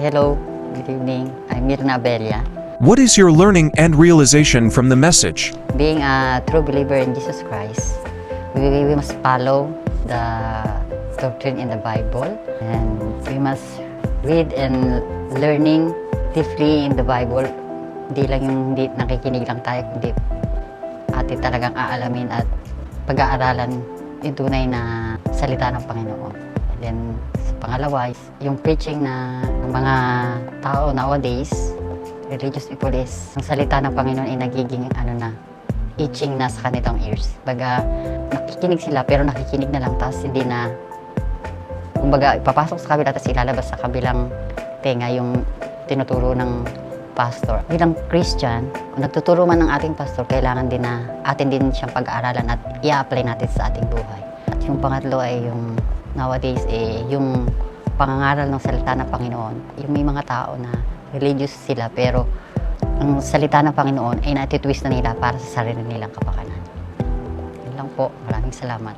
Hello, good evening. I'm Mirna Abella. What is your learning and realization from the message? Being a true believer in Jesus Christ, we must follow the doctrine in the Bible, and we must read and learning deeply in the Bible. Hindi lang yung hindi nakikinig lang tayo, kundi atin talagang aalamin at pag-aaralan yung tunay na salita ng Panginoon. And then, sa pangalawa, yung preaching ng mga tao nowadays, religious people is, ang salita ng Panginoon ay nagiging itching na sa kanilang ears. Baga, nakikinig sila pero nakikinig na lang, tapos hindi na, kumbaga, ipapasok sa kabila tapos ilalabas sa kabilang tenga yung tinuturo ng pastor. Bilang Christian, kung nagtuturo man ng ating pastor, kailangan din na atin din siyang pag-aaralan at i-apply natin sa ating buhay. At yung pangatlo ay yung nowadays yung pangangaral ng salita ng Panginoon. Yung may mga tao na religious sila pero ang salita ng Panginoon ay natitwist na nila para sa sarili nilang kapakanan. Yan lang po. Maraming salamat.